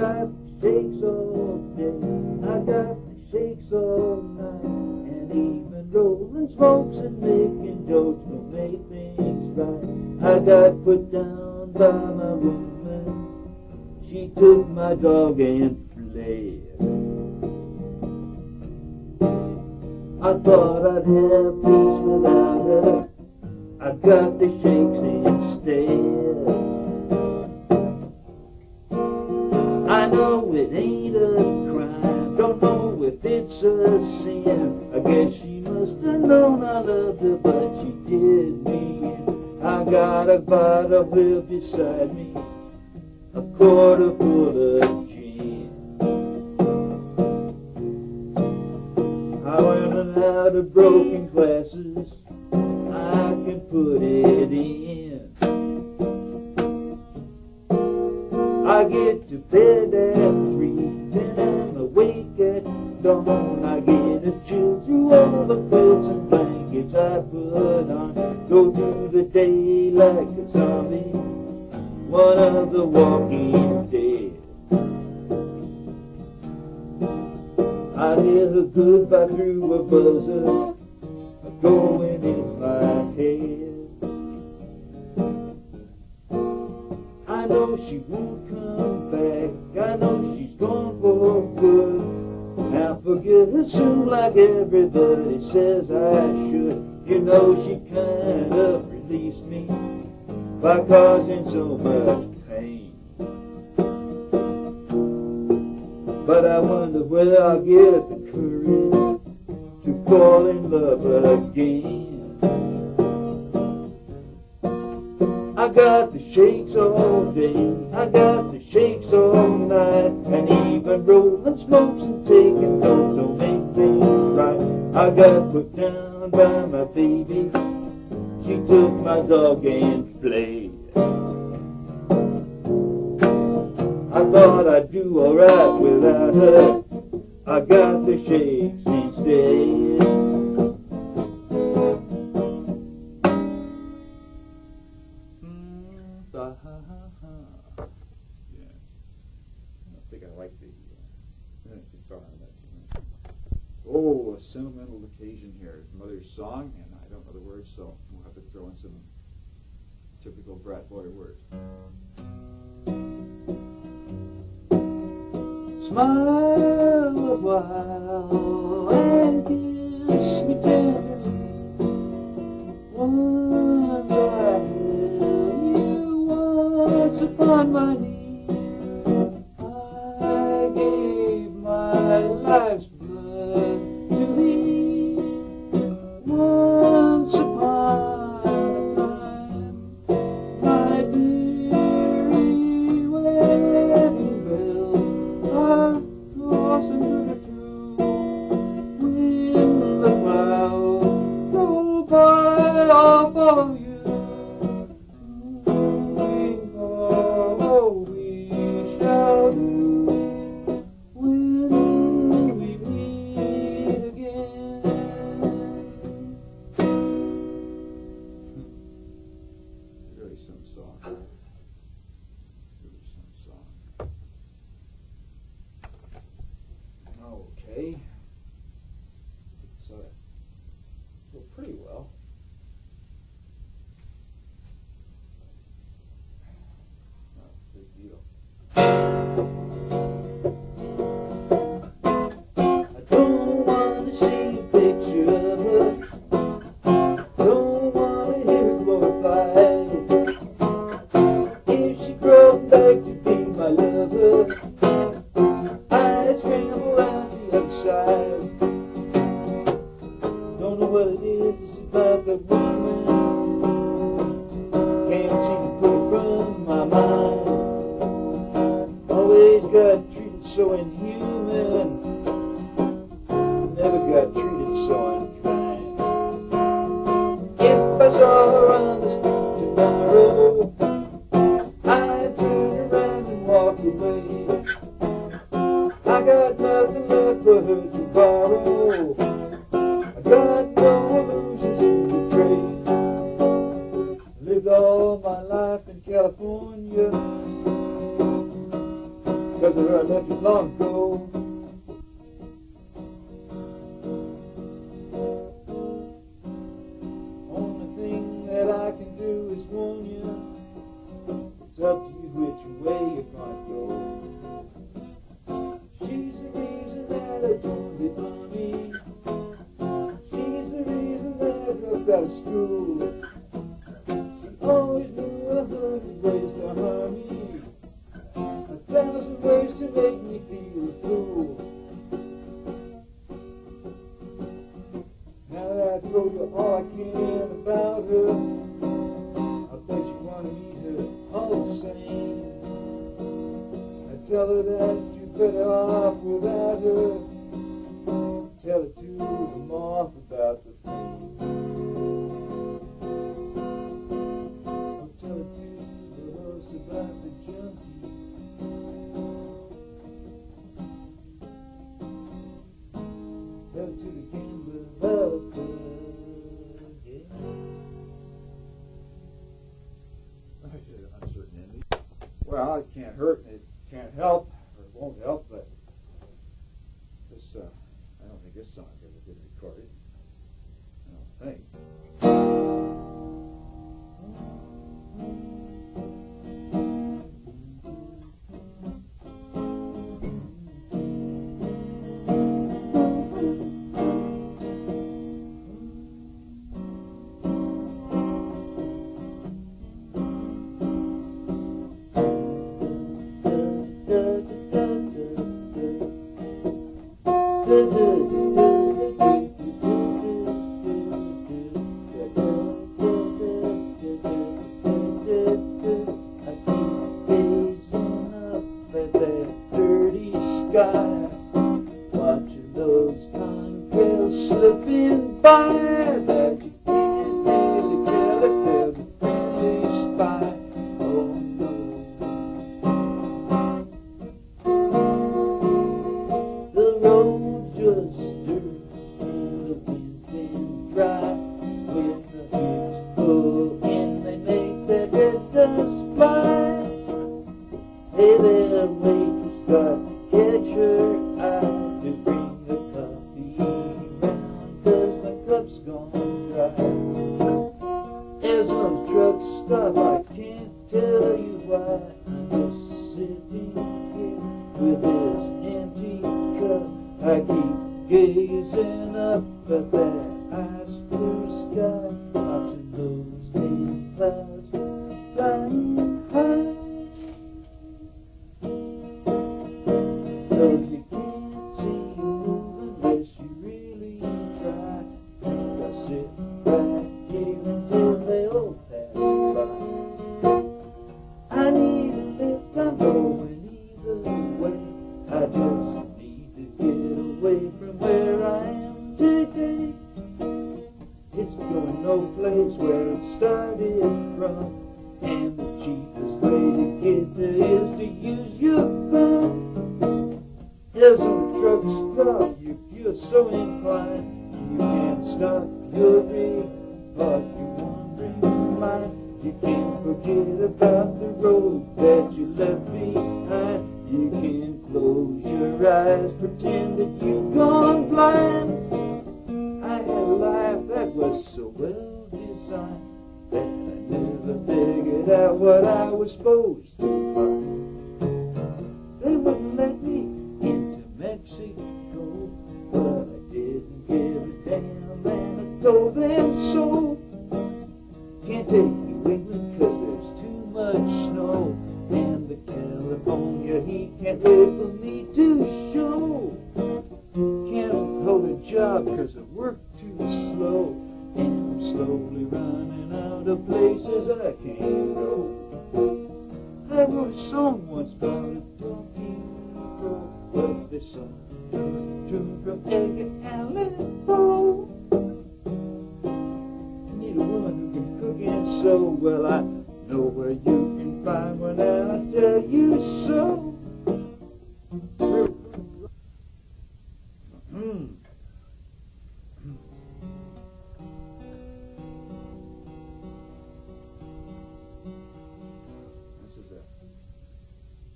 got the shakes all day, I got the shakes all night, and even rolling smokes and making jokes don't make things right. I got put down by my woman, she took my dog and fled. I thought I'd have peace without her, I got the shakes instead. I know it ain't a crime, don't know if it's a sin. I guess she must have known I loved her, but she did me in. I got a bottle here beside me, a quarter full of gin. I went out of broken glasses, I can put it in. I get to bed at 3, then I'm awake at dawn. I get a chill through all the quilts and blankets I put on. Go through the day like a zombie, one of the walking dead. I hear her goodbye through a buzzer going in my head. I know she won't come back, I know she's gone for good. I'll forget her soon like everybody says I should. You know she kind of released me by causing so much pain. But I wonder where I'll get the courage to fall in love again. I got the shakes all day, I got the shakes all night, and even rolling smokes and taking dope don't make things right. I got put down by my baby, she took my dog and fled. I thought I'd do alright without her, I got the shakes instead. Yeah. I think I like the guitar on that too. Oh, a sentimental occasion here. Mother's song, and I don't know the words, so we'll have to throw in some typical brat boy words. Smile a while and kiss me tenderly. Once I held you, once upon my knee. I gave my life's blood to thee. Once upon a time, my dearie, wedding bells are crossing through the true wind. The clouds go by, I'll follow you. We shall do when we meet again. Really some song. Really some song. Okay. So go pretty well. Not a big deal. I don't want to see a picture of her, don't want to hear her glorified. If she crawled back to be my lover, I'd scramble out the other side. Don't know what it is about that woman, can't seem to put it from my mind. Always got treated so inhuman, never got treated so unkind. If I saw her on the street tomorrow, I'd turn around and walk away. I got nothing left for her to borrow, I got no illusions to betray. Lived all my life in California, 'cause of her I long ago. Only thing that I can do is warn you. It's up to you which way you're gonna go. She's the reason that I joined the army. She's the reason that I dropped out of school. She always knew 100 ways to harm me, 1,000 ways to make me feel a fool. Now that I told you all I can about her, I bet you want to meet her all the same. I tell her that you're better off without her. Tell her to the moth about the flame. I'll tell her to the horse about the junkie. Tell her to the gambler about the That's an uncertain ending. Well, it can't hurt and it can't help, or it won't help, but this, I don't think this song ever been recorded. I don't think.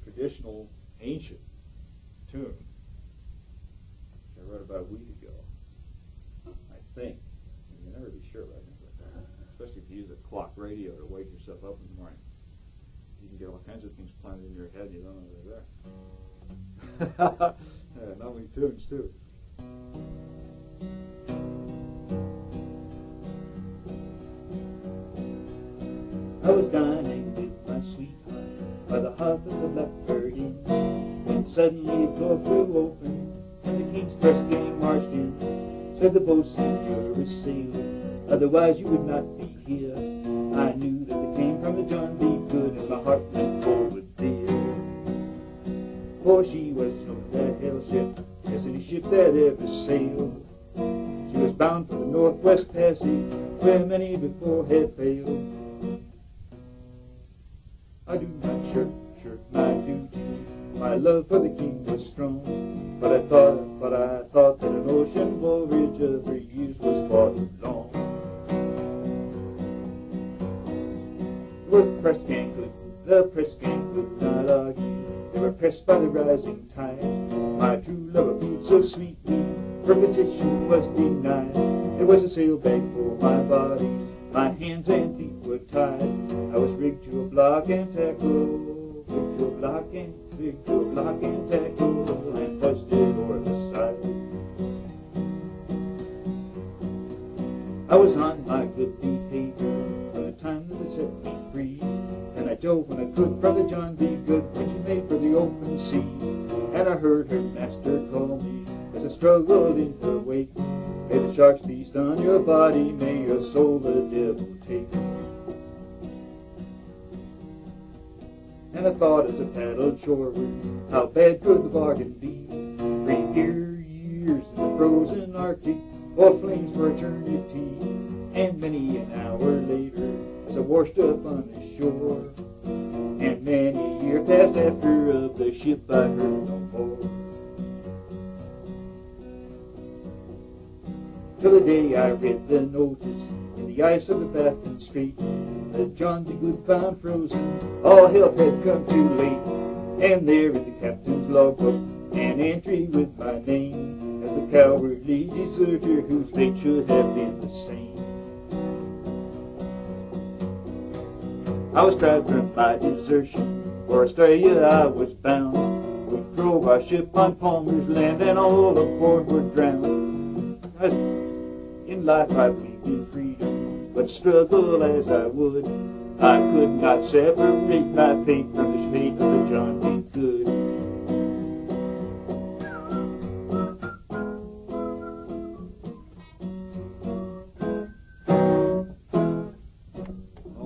Traditional, ancient tune, which I wrote about a week ago, I think. You can never be sure, but I think that, especially if you use a clock radio to wake yourself up in the morning. You can get all kinds of things planted in your head and you don't know they're there. Yeah, not many tunes, too. I was dining with my sweetheart by the hearth of the Blackbird Inn, when suddenly the door flew open and the King's press gang marched in. Said the boatswain, you're a sailor, otherwise you would not be here. I knew that they came from the John B Goode, and my heart went forward there. For she was no that hell ship, as any ship that ever sailed. She was bound for the Northwest Passage, where many before had failed. I do not shirk my duty, my love for the King was strong, but I thought that an ocean voyage of 3 years was far too long. The press gang could not argue, they were pressed by the rising tide. My true love appealed so sweetly, her position was denied. There was a sail bag for my body, my hands and feet were tied. I was rigged to a block and tackle, rigged to a block and tackle, and hoisted o'er the side. I was on my good behavior from the time that they set me free, and I dove when I could from the John B Goode when she made for the open sea. And I heard her master call me as I struggled in her wake. May the sharks feast on your body, may your soul the devil take. And I thought as I paddled shoreward, how bad could the bargain be? 3 years in the frozen Arctic, all flames for eternity. And many an hour later, as I washed up on the shore, and many a year passed after of the ship I heard no more. Till the day I read the notice in the ice of the Baffin Strait, that John B Goode found frozen, all help had come too late. And there in the captain's logbook, an entry with my name as the cowardly deserter whose fate should have been the same. I was traveling by desertion, for Australia I was bound. We drove our ship on Palmer's Land, and all aboard were drowned. In life I believed in freedom, but struggle as I would, I could not separate my fate from the fate of the John B Goode.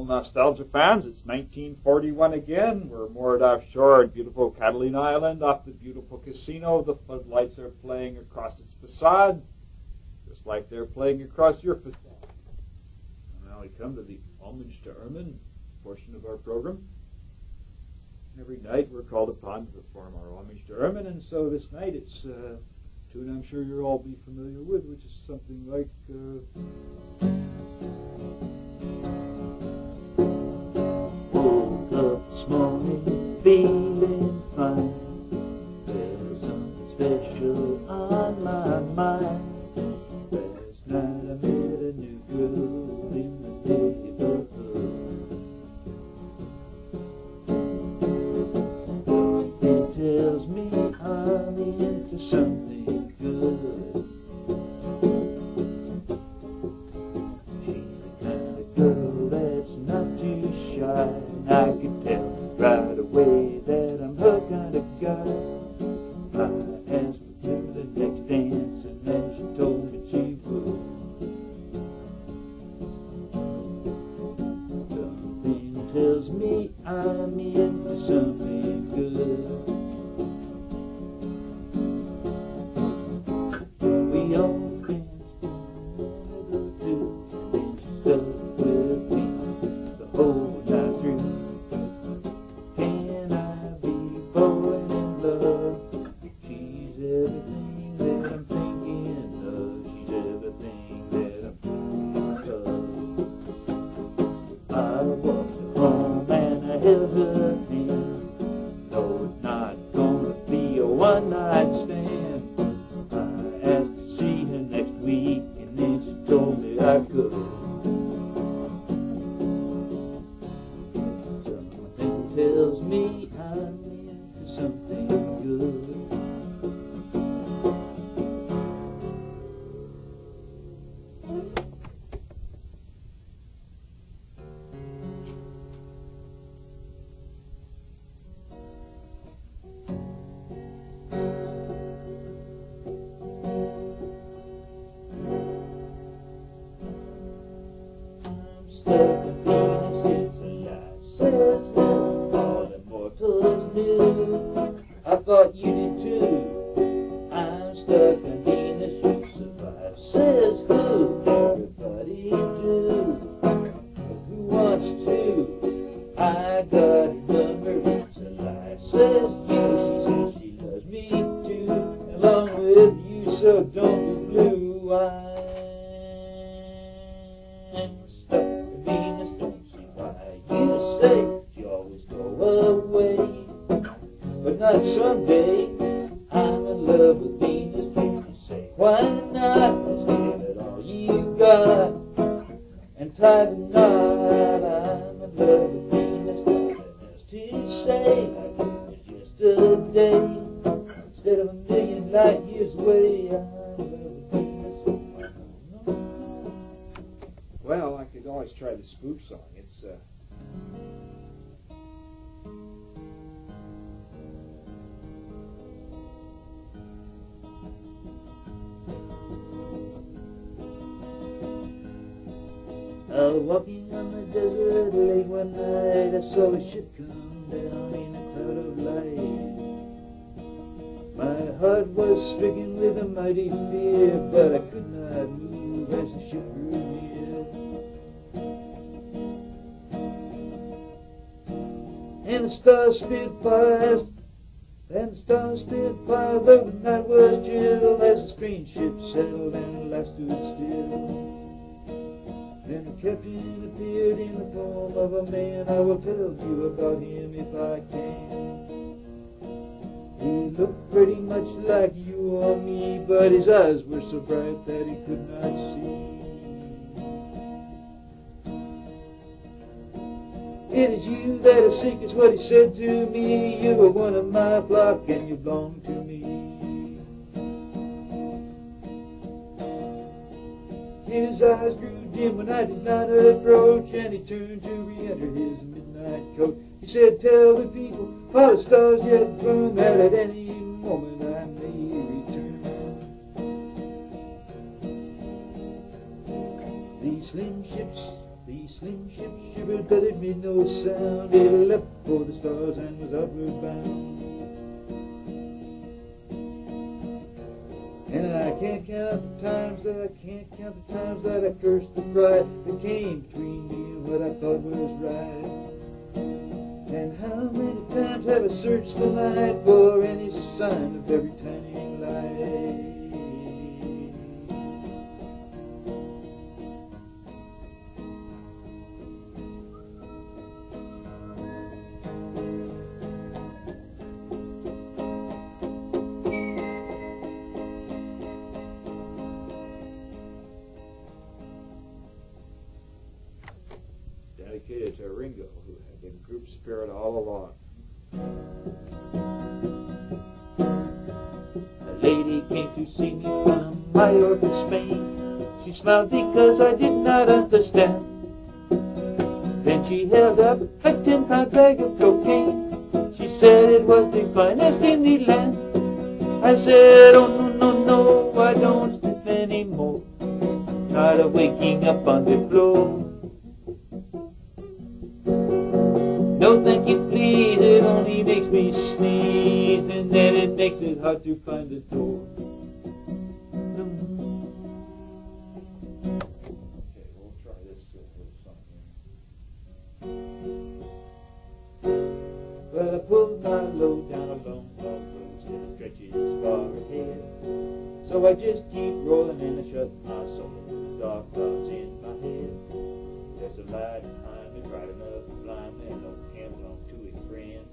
Nostalgia fans, it's 1941 again. We're moored offshore at beautiful Catalina Island off the beautiful casino. The floodlights are playing across its facade, just like they're playing across your facade. And now we come to the Homage to Ermine portion of our program. Every night we're called upon to perform our homage to Ermine, and so this night it's a tune I'm sure you'll all be familiar with, which is something like... Woke up this morning feeling fine. There's something special on my mind. Last night I met a new girl in the neighborhood. Something tells me I'm into something good. She's the kind of girl that's not too shy. I could tell right away that I'm her kind of guy. I asked her to the next dance, and then she told me she would. Something tells me I'm into something good. We all danced together too, and then she stuck with me the whole night through. Can I be falling in love? She's everything that I'm thinking of. She's everything that I'm thinking of. I walked her home and I held her hand. No, it's not stuck in Venus, it's a lie, says who? All immortals do. I thought you did too. I'm stuck in Venus, you survive, says who? Everybody do. Who wants to? I got a number, it's a lie, says you. She says she loves me too, along with you, so don't be blue. I'm stuck in Venus, don't see why you say you always go away. But not someday, I'm in love with Venus, can you say why not? Just give it all you got and tie the knot. I'm in love with Venus, nothing else to say, like it was yesterday. Instead of a million light years away, I'm in love with Venus. Well, I could always try the spoof song. It's walking on the desert late one night, I saw a ship come down in a cloud of light. My heart was stricken with a mighty fear, but I could not move as the ship grew near. And the stars spit fire, though the night was chill, as the strange ship settled and life stood still. Then the captain appeared in the form of a man. I will tell you about him if I can. He looked pretty much like you or me, but his eyes were so bright that he could not see. It is you that are sick, is what he said to me. You are one of my flock and you belong to me. His eyes grew dim when I did not approach, and he turned to re-enter his midnight coach. He said, tell the people, while the stars yet burn, that at any moment I may return. These slim ships shivered, but it made no sound. It left for the stars and was upward bound. And I can't count the times that I cursed the pride that came between me and what I thought was right. And how many times have I searched the night for any sign of every tiny light? Dedicated to Ringo, who had been group spirit all along. A lady came to see me from Mallorca, Spain. She smiled because I did not understand. Then she held up a 10-pound bag of cocaine. She said it was the finest in the land. I said, oh no, no, no, I don't sniff anymore. Tired of waking up on the floor. No thank you please, it only makes me sneeze, and then it makes it hard to find the door. Okay, we'll try this little song here. Well, I pulled my load down a long, long road that stretches far ahead. So I just keep rolling and I shut my soul to the dark clouds in my head. There's a light behind me, bright enough to blind me, no can't belong to a friend.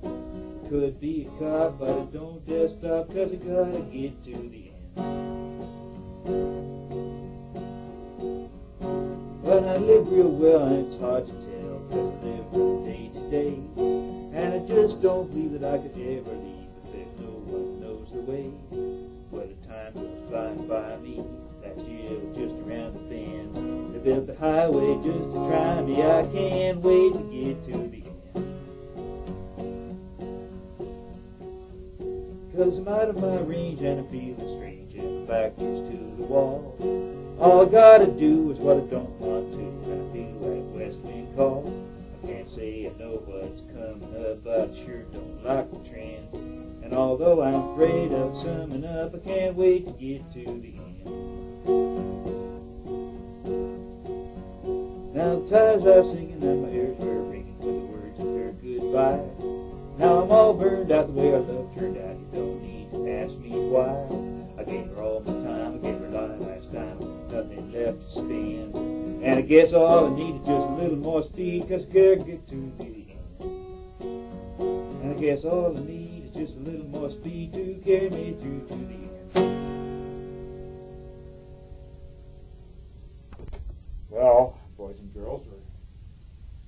Could be a cop, but I don't dare stop, 'cause I gotta get to the end. But I live real well and it's hard to tell, 'cause I live from day to day. And I just don't believe that I could ever leave, but there's no one knows the way. Well, the time goes flying by me, last year was just around the bend. They built the highway just to try me, I can't wait to get to the end. 'Cause I'm out of my range and I'm feeling strange, and my back is to the wall. All I gotta do is what I don't want to, and I feel like West know what's coming up, but I sure don't like the trend. And although I'm afraid of summing up, I can't wait to get to the end. Now the tires are singing and my ears were ringing with the words of her goodbye. Now I'm all burned out the way our love turned out. You don't need to ask me why. I gave her all my time, I gave her life last time, nothing left to spend. And I guess all I need is just a little more speed, 'cause I can't get to the end. And I guess all I need is just a little more speed to carry me through to the end. Well, boys and girls, we're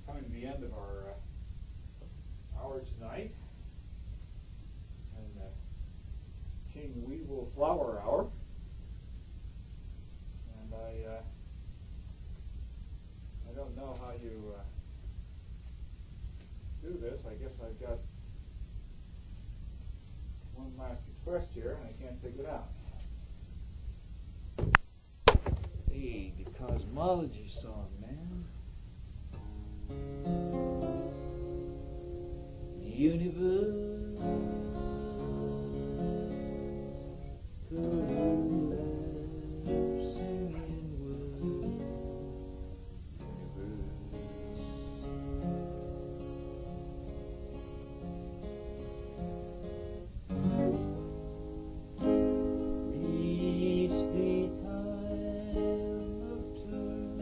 coming to the end of our hour tonight. And King Weevil Flower Hour. And I don't know how you do this. I guess I've got one last request here, and I can't figure it out. Hey, the Cosmology song, man. The universe collapsing inward. Reach the time of turn.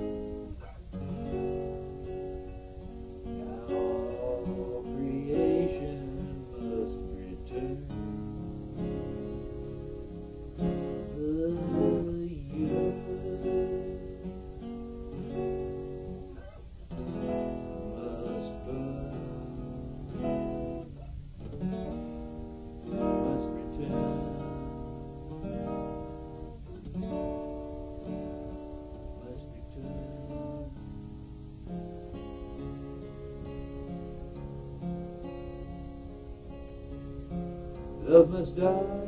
Now all creation must return. The universe must burn. Must return. Must return. Love must die.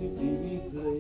To be replaced by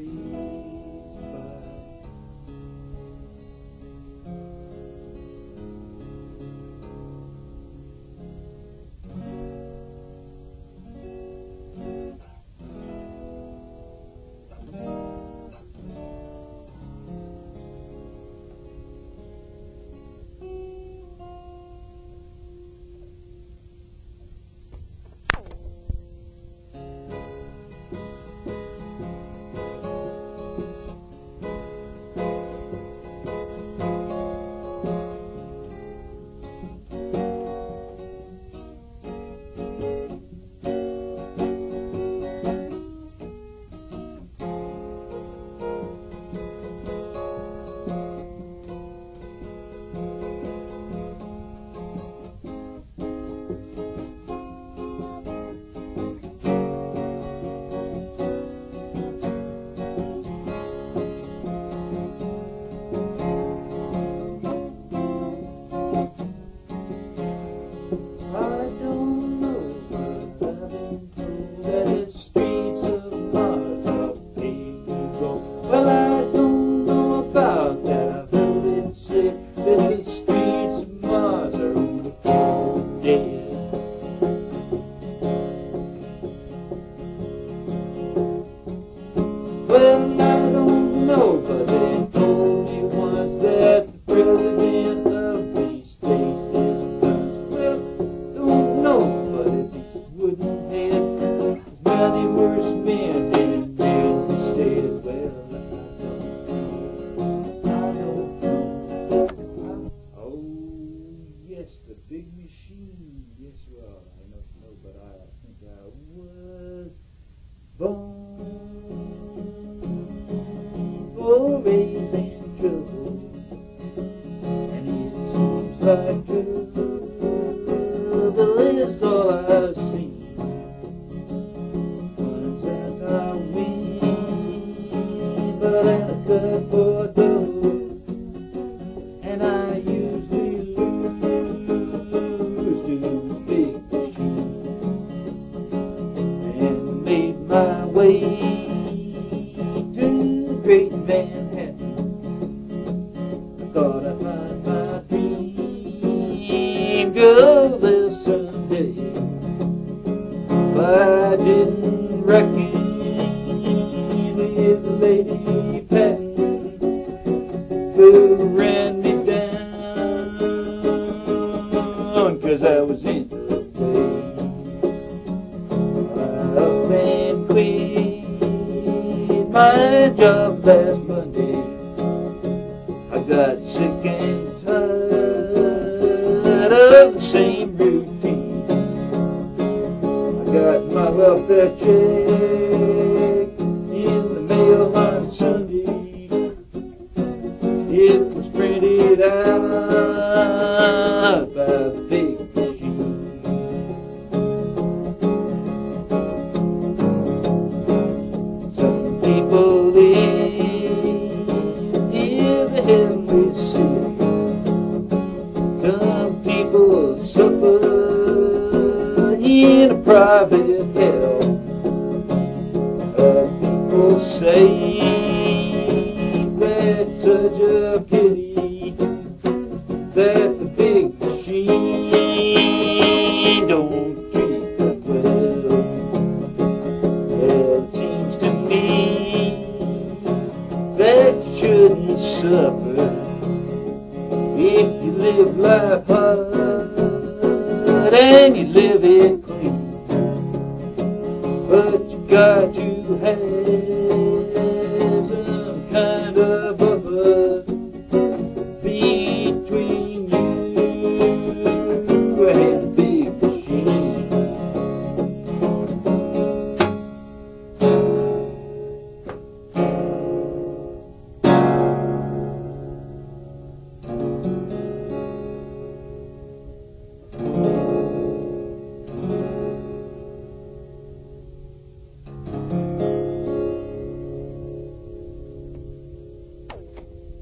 jobless Sunday. But I didn't reckon with the lady Patton who ran me down, 'cause I was in the way. I up and quit my job last Monday. I got sick and tired of the same routine. I got my welfare check in the mail on Sunday. It was printed out by the big machine. Some people live in the heavenly city. Some people suffer in a private hell. People say that's such a pity that the big machine don't treat us well. Well, it seems to me that you shouldn't suffer if you live life hard and you live it clean. But you got to have some kind of buffer between you and the big machine.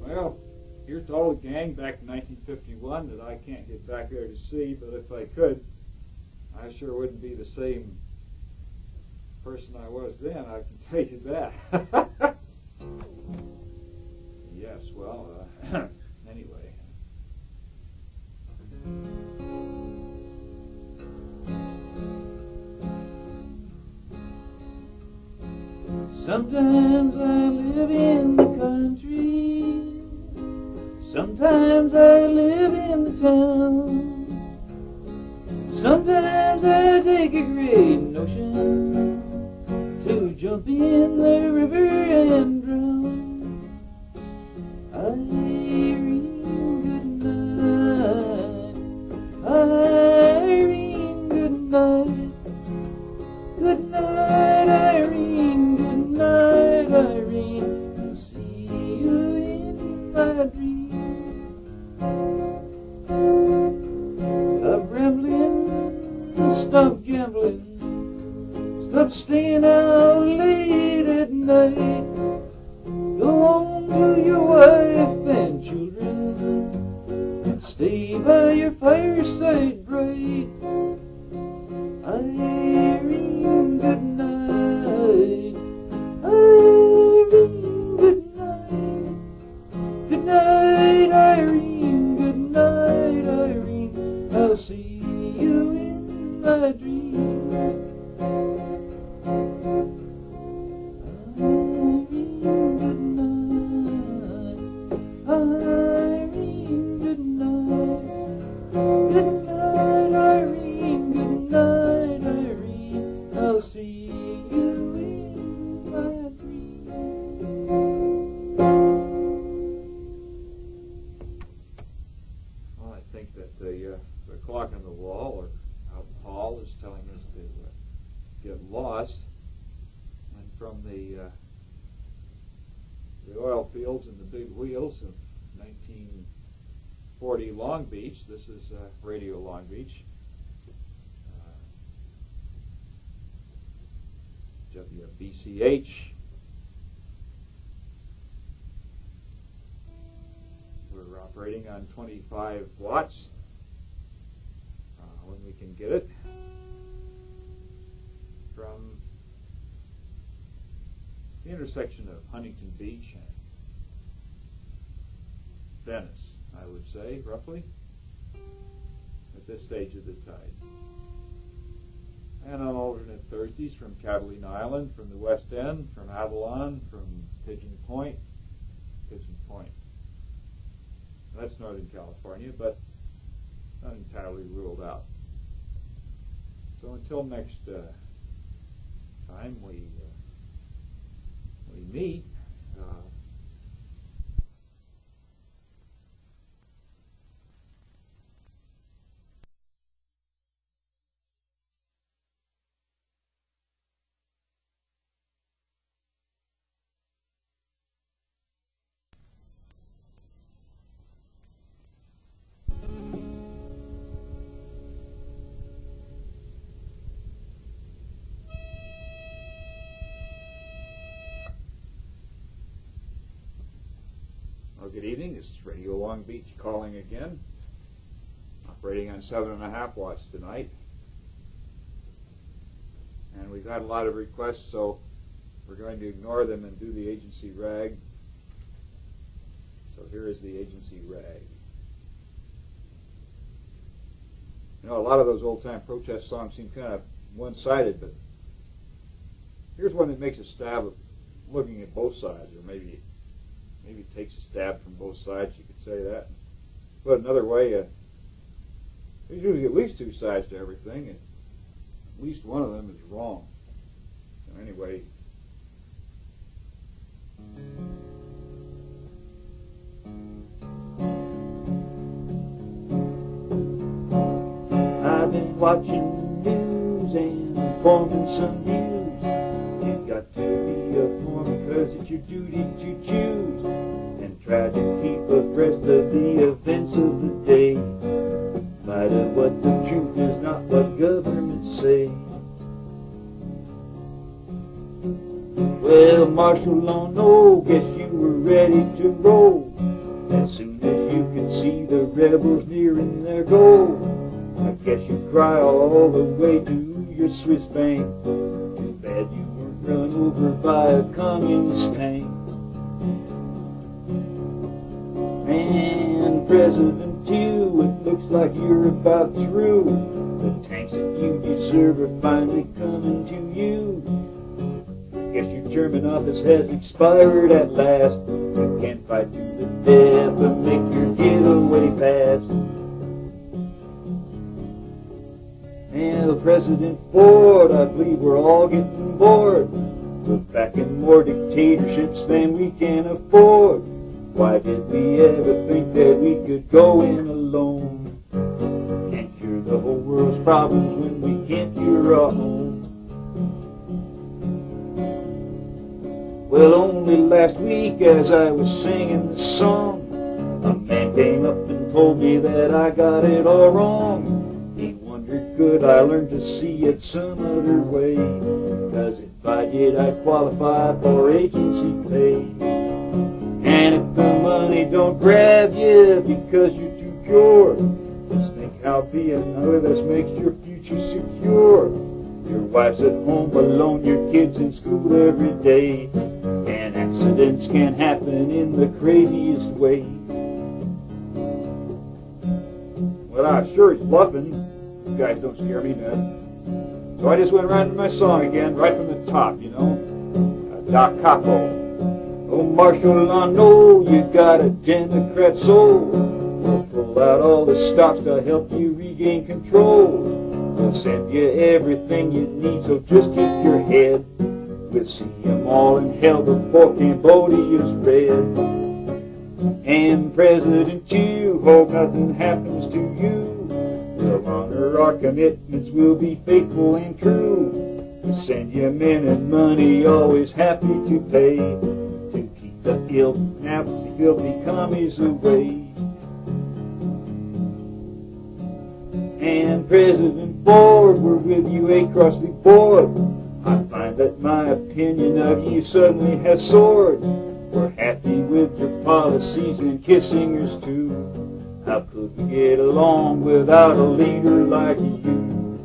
Well, here's to all the gang back in 1951 that I can't get back there to see, but if I could, I sure wouldn't be the same person I was then, I can tell you that. Yes, well, anyway. Sometimes I live in the country, sometimes I live in the town. Sometimes I take a great notion to jump in the river and drown. Irene, good night. Irene, good night. Good night, Irene. Good night, Irene. I'll see you in my dream. Stop rambling, stop gambling, stop staying out late at night. Go home to your wife and children and stay by your fireside bright. Irene, good night. Irene, good night. Good night, Irene. Good night, Irene. I'll see you in my dreams. Irene, good night. Irene, good night. Good night, Irene. Good night, Irene. I'll see you in my dreams. Well, I think that the clock on the wall or out in the hall is telling us to get lost. And from the oil fields and the big wheels of 1940 Long Beach, this is Radio Long Beach. WBCH. We're operating on 25 watts when we can get it from the intersection of Huntington Beach and Venice, I would say, roughly. at this stage of the tide. And on alternate Thursdays from Catalina Island, from the West End, from Avalon, from Pigeon Point. That's Northern California, but not entirely ruled out. So until next time we meet, well, good evening. This is Radio Long Beach calling again, operating on 7.5 watts tonight. And we've had a lot of requests, so we're going to ignore them and do the agency rag. So here is the agency rag. You know, a lot of those old-time protest songs seem kind of one-sided, but here's one that makes a stab of looking at both sides, or maybe takes a stab from both sides, you could say that. But another way, there's usually at least two sides to everything, and at least one of them is wrong. So anyway, I've been watching the news and forming some views. You've got to be a foreman because it's your duty to choose and try to keep abreast of the events of the day. Fight of what the truth is, not what governments say. Well, Marshal, oh no, guess you were ready to roll as soon as you could see the rebels nearing their goal. I guess you cry all the way to your Swiss bank. Too bad you weren't run over by a communist tank. And President, too, it looks like you're about through. The tanks that you deserve are finally coming to you. Guess your term in office has expired at last. You can't fight to the death or make your getaway fast. And President Ford, I believe we're all getting bored. We're back in more dictatorships than we can afford. Why did we ever think that we could go in alone? Can't cure the whole world's problems when we can't cure our own. Well, only last week as I was singing the song, a man came up and told me that I got it all wrong. He wondered, could I learn to see it some other way? 'Cause if I did, I'd qualify for agency pay. And if the money don't grab you because you're too pure, just think how being with us makes your future secure. Your wife's at home alone, your kids in school every day, and accidents can happen in the craziest way. Well, I'm sure he's bluffing. You guys don't scare me none. So I just went right into my song again, right from the top, you know. Da Capo. Oh, Marshal, I know you got a Democrat soul. We'll pull out all the stops to help you regain control. We'll send you everything you need, so just keep your head. We'll see them all in hell before Cambodia's red. And President, you hope nothing happens to you. We'll honor our commitments, we'll be faithful and true. We'll send you men and money, always happy to pay, to keep the ill, nasty, filthy commies away. And President Ford, we're with you across the board. I find that my opinion of you suddenly has soared. We're happy with your policies and kissingers too. How could we get along without a leader like you?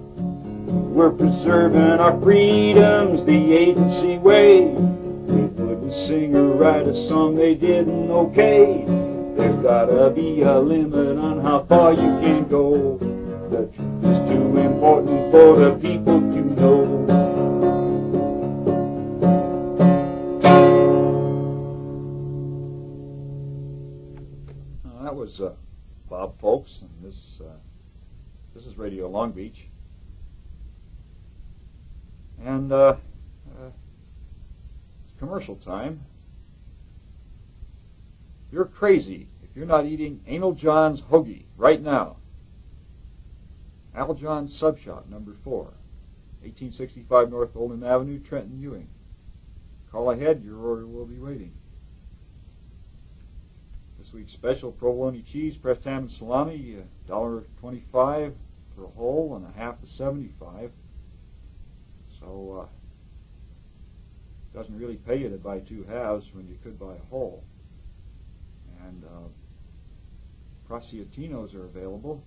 We're preserving our freedoms the agency way. We wouldn't sing or write a song they didn't okay. There's gotta be a limit on how far you can go. The truth is too important for the people to know. That was Bob Foulks, and this is Radio Long Beach. And it's commercial time. You're crazy if you're not eating Anal John's Hoagie right now. Al John's Sub Shop, number 4, 1865 North Olin Avenue, Trenton, Ewing. Call ahead, your order will be waiting. This week's special, provolone cheese, pressed ham and salami, $1.25 for a whole and a half to 75. So it doesn't really pay you to buy 2 halves when you could buy a whole. And Prosciutinos are available.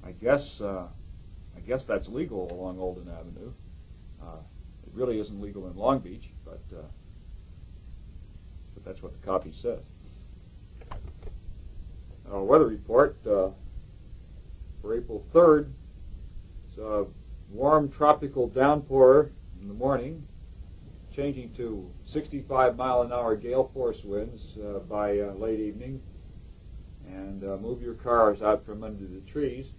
I guess that's legal along Olden Avenue. It really isn't legal in Long Beach, but that's what the copy says. Weather report for April 3rd. It's a warm tropical downpour in the morning, changing to 65-mile-an-hour gale force winds by late evening, and move your cars out from under the trees.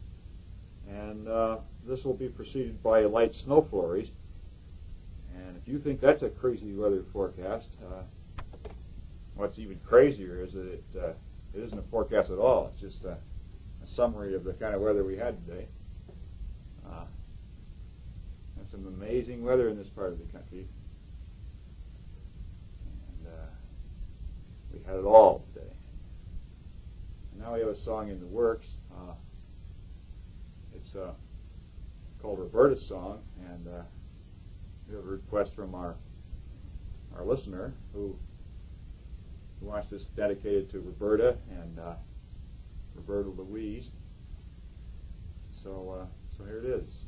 And this will be preceded by light snow flurries. And if you think that's a crazy weather forecast, what's even crazier is that it isn't a forecast at all. It's just a summary of the kind of weather we had today. There's some amazing weather in this part of the country. And we had it all today. And now we have a song in the works. It's called Roberta's Song, and we have a request from our listener who wants this dedicated to Roberta and Roberta Louise. So here it is.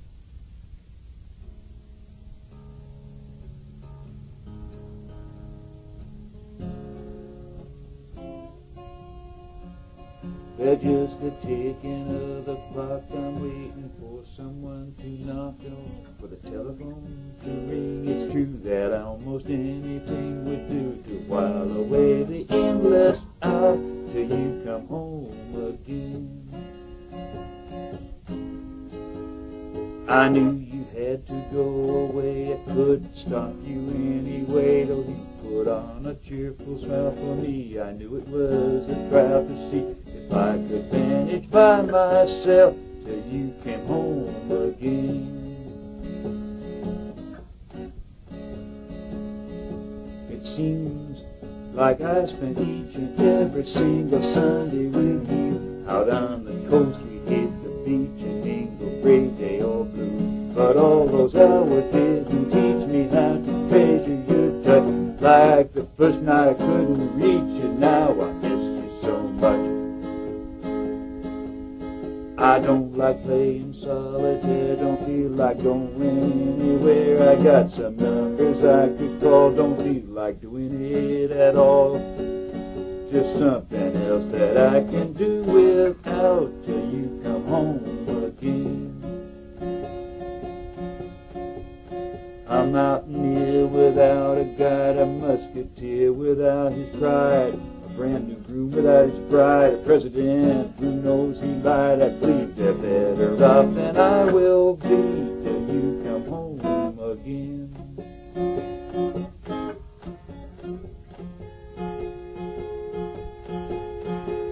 They're just a ticking of the clock. I'm waiting for someone to knock on, for the telephone to ring. It's true that almost anything would do to while away the endless hour till you come home again. I knew you had to go away. I couldn't stop you anyway, though you put on a cheerful smile for me. I knew it was a trial to see if I could manage by myself till you came home again. It seems like I spent each and every single Sunday with you. Out on the coast we hit the beach and mingled gray day or blue. But all those hours didn't teach me how to treasure your touch. Like the first night I couldn't reach you, now I miss you so much. I don't like playing solitaire, don't feel like going anywhere. I got some numbers I could call, don't feel like doing it at all. Just something else that I can do without till you come home again. I'm out in here without a guide, a musketeer without his pride, a brand new groom without his bride, a president who knows he lied. I believe they're better off than I will be till you come home again.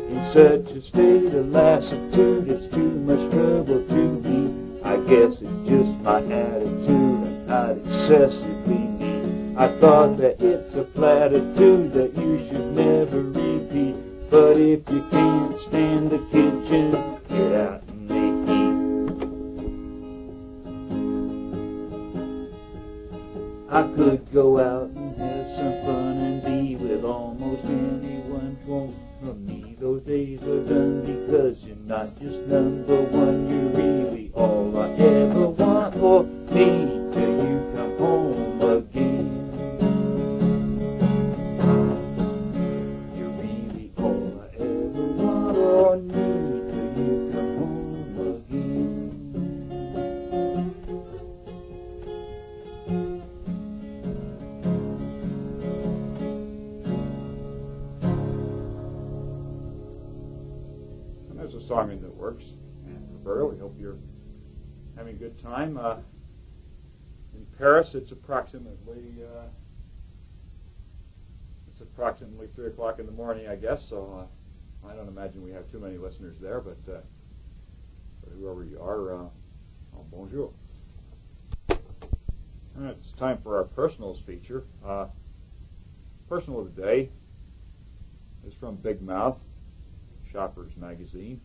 In such a state of lassitude, it's too much trouble to be. I guess it's just my attitude. Not excessively neat. I thought that it's a platitude that you should never repeat. But if you can't stand the kitchen, get out and make heat. I could go out and have some fun and be with almost anyone. Won't from me, those days are done, because you're not just number one. You're really all I ever want for me. Till you come home again. You're really all I ever want song in the works. And Roberto, we hope you're having a good time. In Paris, it's approximately 3 o'clock in the morning, I guess. So I don't imagine we have too many listeners there, but whoever you are, bonjour. All right, it's time for our personals feature. Personal of the day is from Big Mouth, Shoppers Magazine.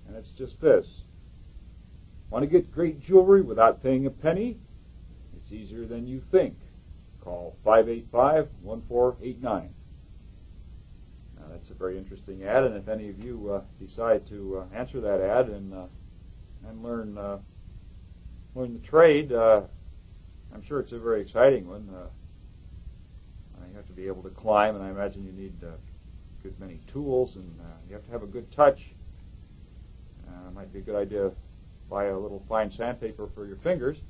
And it's just this. Want to get great jewelry without paying a penny? It's easier than you think. Call 585-1489. Now, that's a very interesting ad, and if any of you decide to answer that ad and learn the trade, I'm sure it's a very exciting one. You have to be able to climb, and I imagine you need a good many tools, and you have to have a good touch. It might be a good idea to buy a little fine sandpaper for your fingers.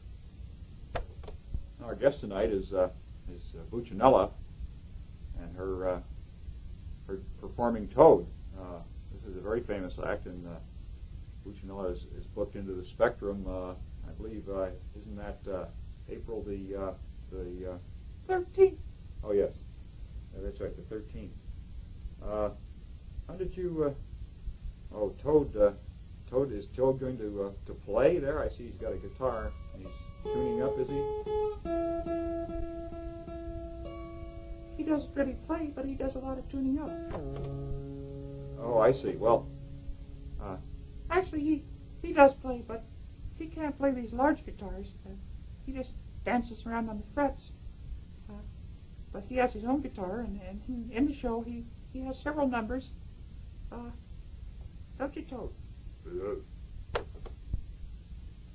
Our guest tonight is Buccinella and her performing Toad. This is a very famous act, and Buccinella is booked into the Spectrum. I believe isn't that April the 13th? Oh yes, that's right, the 13th. How did you? Toad, is Toad going to play there? I see he's got a guitar. He's tuning up, is he? He doesn't really play, but he does a lot of tuning up. Oh, I see. Well, actually, he does play, but he can't play these large guitars. He just dances around on the frets. But he has his own guitar, and in the show he has several numbers. Don't you, Toad? Well,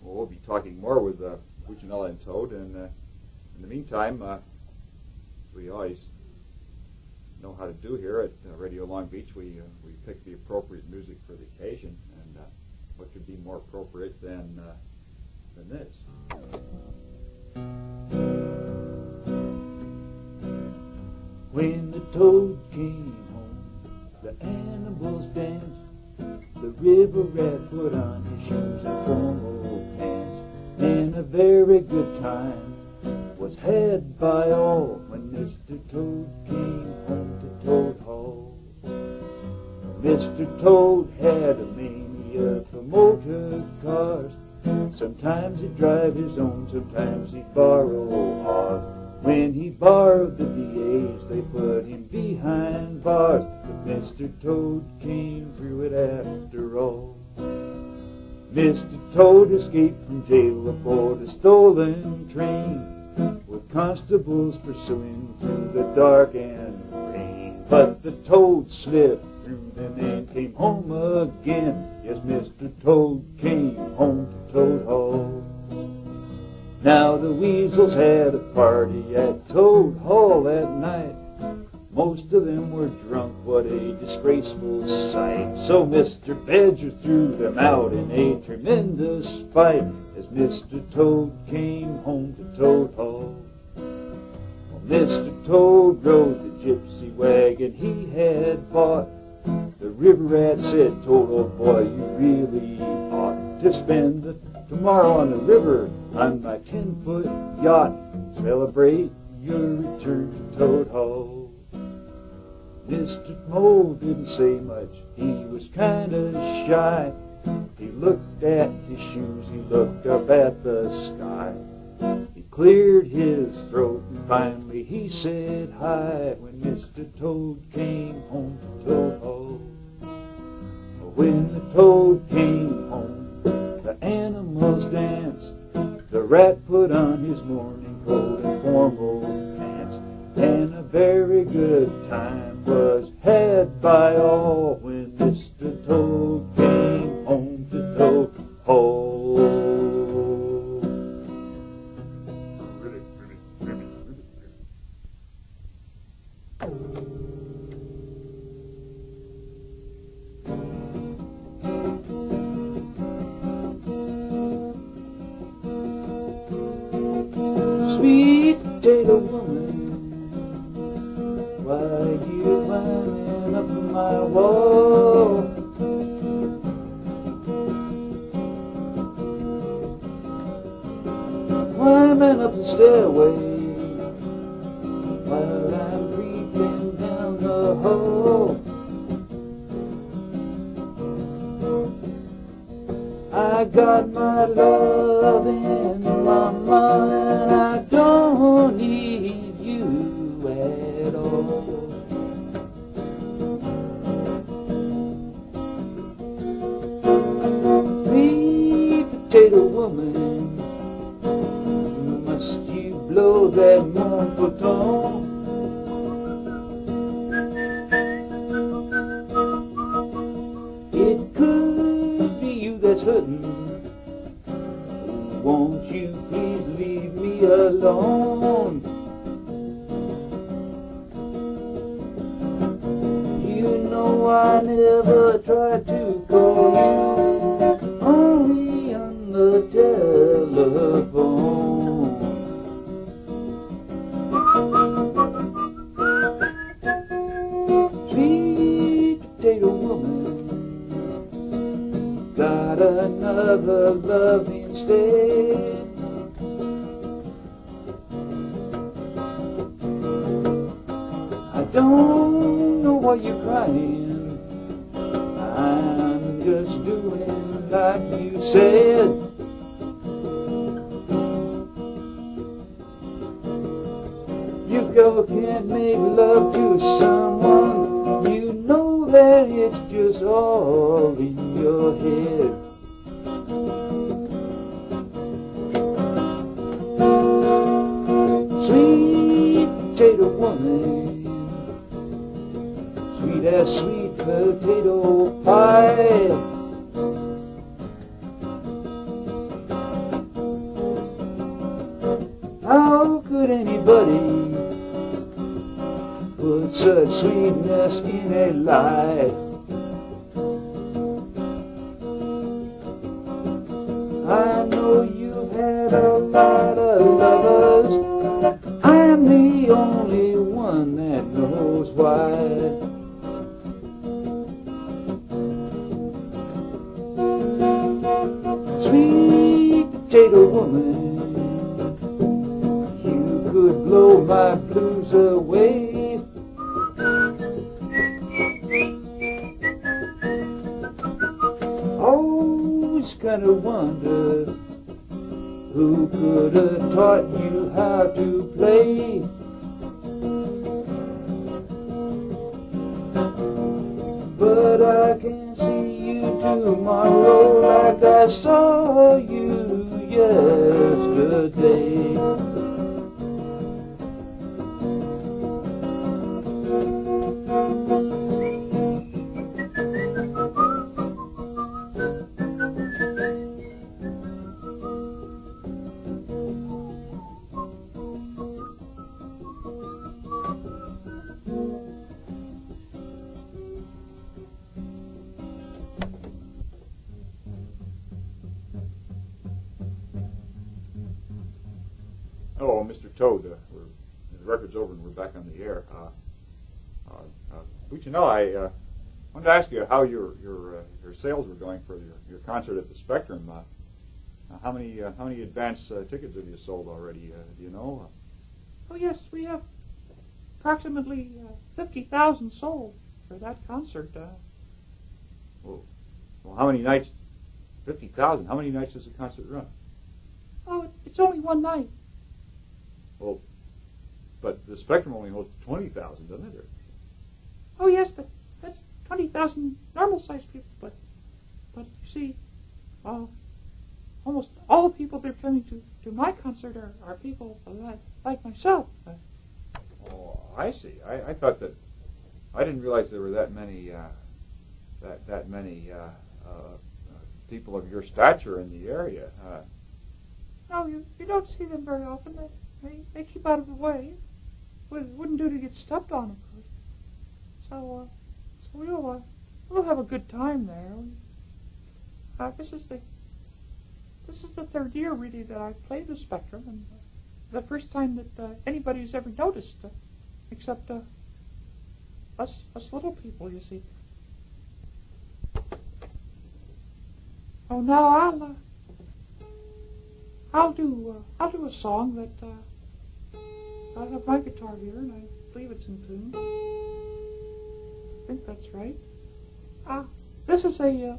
we'll be talking more with Buccinella and Toad, and in the meantime, we always know how to do here at Radio Long Beach. We pick the appropriate music for the occasion, and what could be more appropriate than this? When the toad came home, the animals danced. The river rat put on his shoes and formal pants, and a very good time was had by all when Mr. Toad came home to Toad Hall. Mr. Toad had a mania for motor cars. Sometimes he'd drive his own, sometimes he'd borrow ours. When he borrowed the DAs, they put him behind bars. But Mr. Toad came through it after all. Mr. Toad escaped from jail aboard a stolen train, with constables pursuing through the dark and rain. But the Toad slipped through them and came home again. Yes, Mr. Toad came home to Toad Hall. Now the weasels had a party at Toad Hall that night. Most of them were drunk, what a disgraceful sight. So Mr. Badger threw them out in a tremendous fight as Mr. Toad came home to Toad Hall. Well, Mr. Toad rode the gypsy wagon he had bought. The river rat said, Toad, old boy, you really ought to spend the tomorrow on the river on my 10-foot yacht. Celebrate your return to Toad Hall. Mr. Mole didn't say much, he was kinda shy. He looked at his shoes, he looked up at the sky. He cleared his throat and finally he said hi when Mr. Toad came home to Toad Hall. When the Toad came home, the animals danced. The rat put on his morning coat and formal pants, and a very good time was had by all when Mr. Toad came home to Toad Hall. Sweet potato woman, why are you climbing up my wall? got love in my mind, I don't need you at all. Sweet potato woman, must you blow that mournful tone? It could be you that's hurting. Won't you please leave me alone? You know I never tried to call you, only on the telephone. Sweet potato woman, got another love instead. I don't know why you're crying, I'm just doing like you said. You girl can't make love to someone, you know that it's just all in your head. Sweet potato woman, sweet as sweet potato pie. How could anybody put such sweetness in a lie? I know you've had a lot of lovers, I'm the only one that knows why. Sweet potato woman, you could blow my blues away. Always kinda wonder who could have taught you how to play. But I can see you tomorrow like I saw you yesterday. Hello, Mr. Toad. The record's over and we're back on the air. But you know, I wanted to ask you how your sales were going for your concert at the Spectrum. How many advance tickets have you sold already? Do you know? Oh yes, we have approximately 50,000 sold for that concert. Well, how many nights? 50,000. How many nights does the concert run? Oh, it's only one night. Well, but the Spectrum only holds 20,000, doesn't it? Oh yes, but that's 20,000 normal-sized people. But you see, almost all the people that are coming to my concert are people like myself. Oh, I see. I thought that. I didn't realize there were that many that many people of your stature in the area. No, you don't see them very often. They keep out of the way. It wouldn't do to get stepped on, of course. So we'll have a good time there. This is the third year really that I've played the Spectrum, and the first time that anybody's ever noticed, except us little people, you see. Oh, now I'll do a song that I have my guitar here, and I believe it's in tune. I think that's right. This is a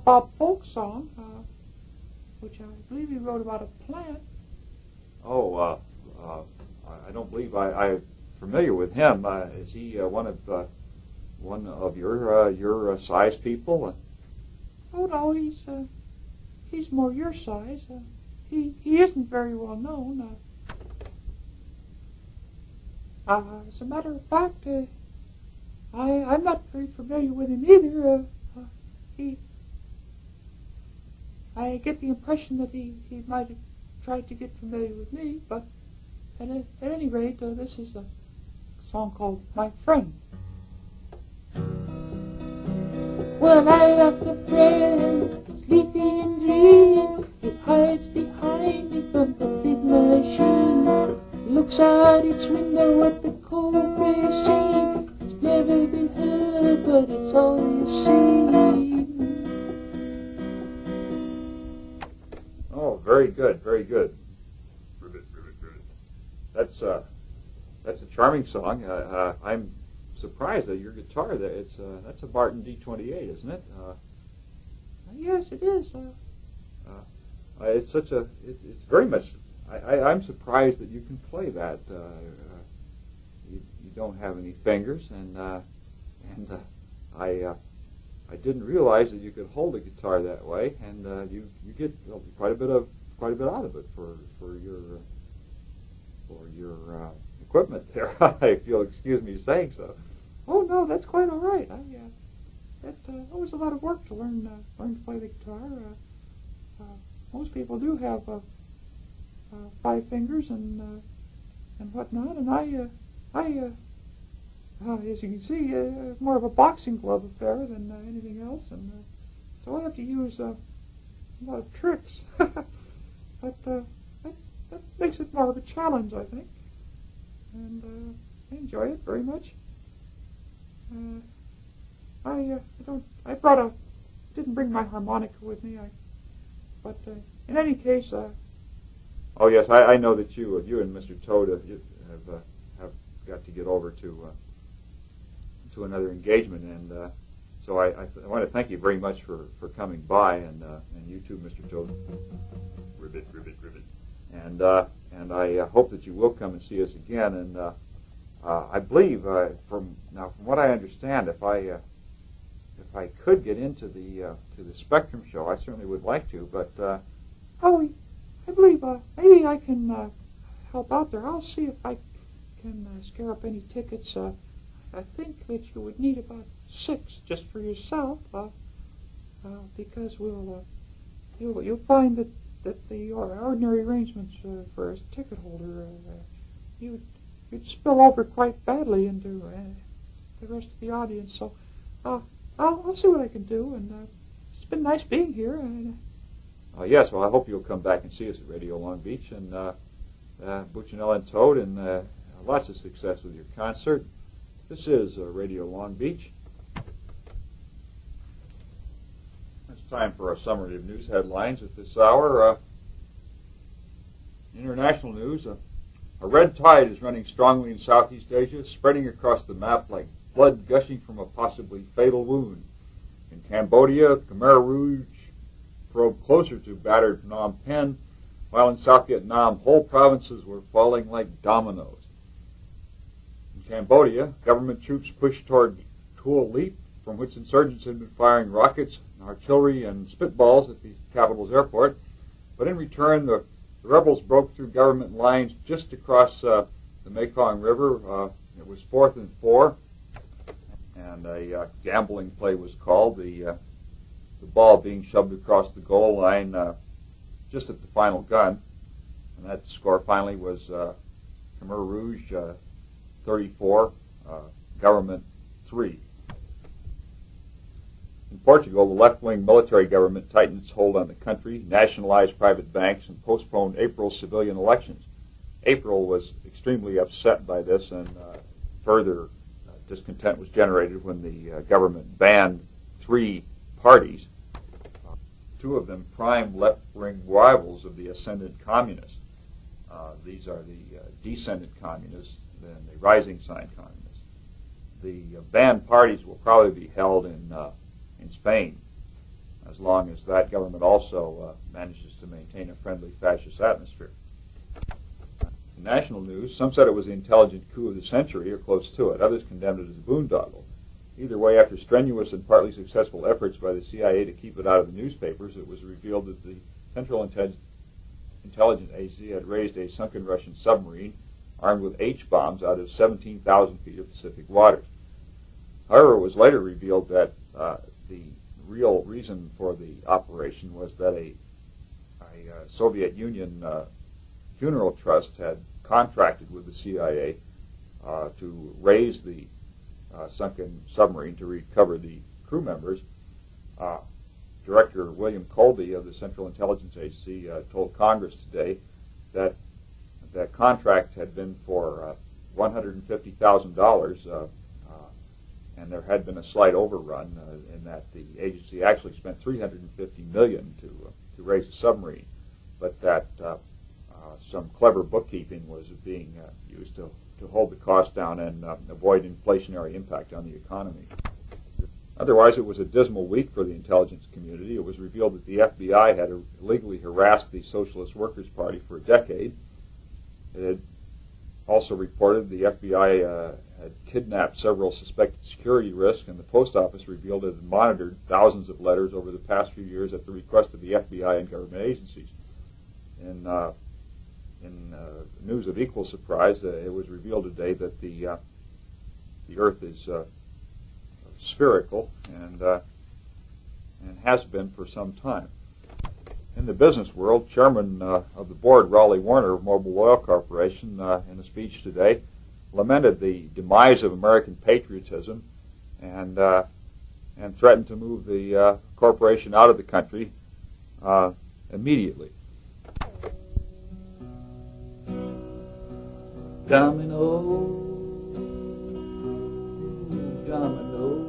Bob Foulks song. which I believe he wrote about a plant. Oh, I don't believe I'm familiar with him. Is he one of your size people? Oh no, he's more your size. He isn't very well known. As a matter of fact, I'm not very familiar with him either. I get the impression that he might have tried to get familiar with me, but at any rate, this is a song called My Friend. Well, I have a friend, sleepy and green. He hides behind me from the big machine. Looks out its window at the cold gray sea. It's never been heard, but it's always seen. Oh, very good, very good. Ribbit. That's a charming song. I'm surprised at your guitar. That's a Martin D28, isn't it? Yes, it is. It's very much. I'm surprised that you can play that. You don't have any fingers, and I didn't realize that you could hold a guitar that way, and you get quite a bit out of it for your equipment there. If you'll excuse me saying so. Oh no, that's quite all right. It was a lot of work to learn to play the guitar. Most people do have 5 fingers and whatnot, and I as you can see, more of a boxing glove affair than anything else, and so I have to use a lot of tricks. But that makes it more of a challenge, I think, and I enjoy it very much. Didn't bring my harmonica with me. But in any case. Oh yes, I know that you and Mr. Toad have got to get over to another engagement, and so I want to thank you very much for coming by, and you too, Mr. Toad. Ribbit. And I hope that you will come and see us again. And I believe from what I understand, if I could get into the Spectrum show, I certainly would like to. But I believe maybe I can help out there. I'll see if I can scare up any tickets. I think that you would need about 6 just for yourself, because you'll find that the ordinary arrangements for a ticket holder you'd spill over quite badly into the rest of the audience. So I'll see what I can do, and it's been nice being here. Yes, well, I hope you'll come back and see us at Radio Long Beach, and Buccinella and Toad, and lots of success with your concert. This is Radio Long Beach. It's time for a summary of news headlines at this hour. International news. A red tide is running strongly in Southeast Asia, spreading across the map like blood gushing from a possibly fatal wound. In Cambodia, Khmer Rouge probed closer to battered Phnom Penh, while in South Vietnam, whole provinces were falling like dominoes. In Cambodia, government troops pushed toward Tua Leap, from which insurgents had been firing rockets, artillery, and spitballs at the capital's airport. But in return, the rebels broke through government lines just across the Mekong River. It was 4th and 4, and a gambling play was called. The ball being shoved across the goal line just at the final gun. And that score finally was Khmer Rouge 34, government 3. In Portugal, the left-wing military government tightened its hold on the country, nationalized private banks, and postponed April's civilian elections. April was extremely upset by this, and further discontent was generated when the government banned 3 parties, 2 of them prime left-wing rivals of the ascendant communists. These are the descendant communists and the rising sign communists. The banned parties will probably be held in Spain. as long as that government also manages to maintain a friendly fascist atmosphere. In national news, some said it was the intelligent coup of the century or close to it. Others condemned it as a boondoggle. Either way, after strenuous and partly successful efforts by the CIA to keep it out of the newspapers, it was revealed that the Central Intelligence Agency had raised a sunken Russian submarine armed with H-bombs out of 17,000 feet of Pacific waters. However, it was later revealed that the real reason for the operation was that a Soviet Union funeral trust had contracted with the CIA to raise the sunken submarine to recover the crew members. Director William Colby of the Central Intelligence Agency told Congress today that that contract had been for $150,000, and there had been a slight overrun in that the agency actually spent $350 million to raise a submarine, but that some clever bookkeeping was being used to hold the cost down and avoid inflationary impact on the economy. Otherwise, it was a dismal week for the intelligence community. It was revealed that the FBI had illegally harassed the Socialist Workers' Party for a decade. It had also reported the FBI had kidnapped several suspected security risks, and the post office revealed it had monitored thousands of letters over the past few years at the request of the FBI and government agencies. In news of equal surprise, it was revealed today that the Earth is spherical and has been for some time. In the business world, Chairman of the board, Raleigh Warner of Mobil Oil Corporation, in a speech today, lamented the demise of American patriotism and threatened to move the corporation out of the country immediately. Domino, domino,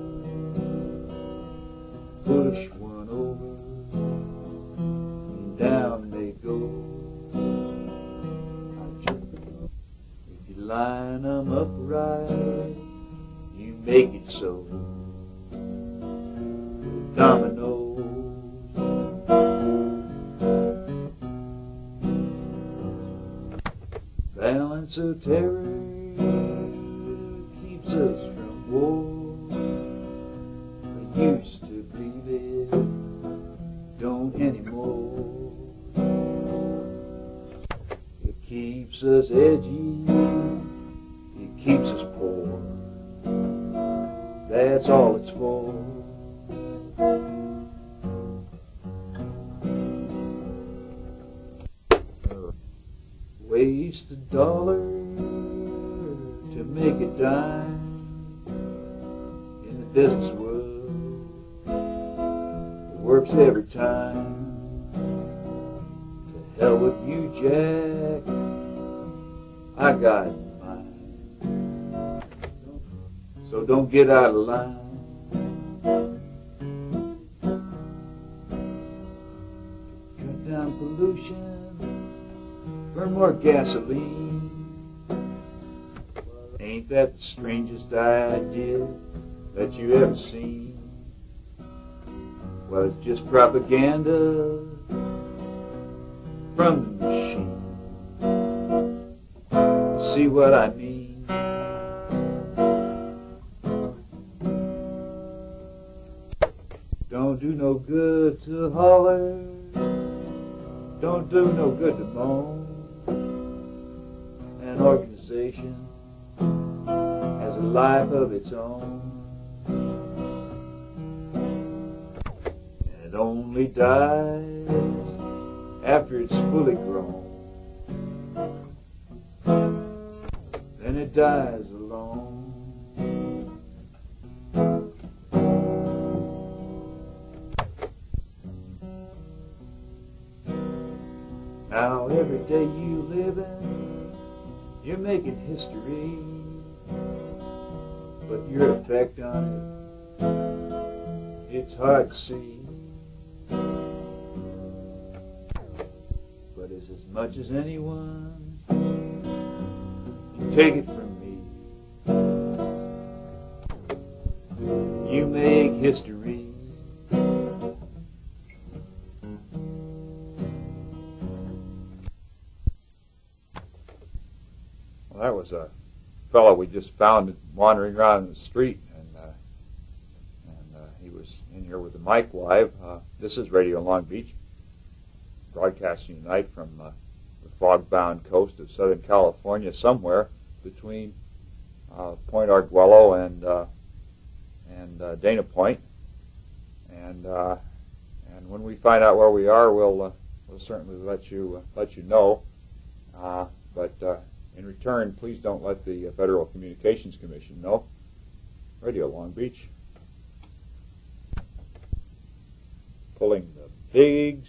push one over, and down they go. If you line 'em up right, you make it so. Dominoes, balance of terror keeps us from war. I used to believe it, don't anymore. It keeps us edgy, it keeps us poor. That's all it's for. Waste a dollar to make a dime in the business world. It works every time. To hell with you, Jack, I got mine. So don't get out of line. Cut down pollution, burn more gasoline. Ain't that the strangest idea that you ever seen? Well, it's just propaganda from the machine. See what I mean? Don't do no good to holler, don't do no good to moan. An organization has a life of its own, and it only dies after it's fully grown. Then it dies alone. Now every day you live in, you're making history, but your effect on it, it's hard to see. But it's as much as anyone, you take it from me. You make history, fellow we just found wandering around the street, and he was in here with the mic live. This is Radio Long Beach, broadcasting tonight from the fog-bound coast of Southern California, somewhere between Point Arguello and Dana Point. And when we find out where we are, we'll certainly let you know. But in return, please don't let the Federal Communications Commission know. Radio Long Beach, pulling the big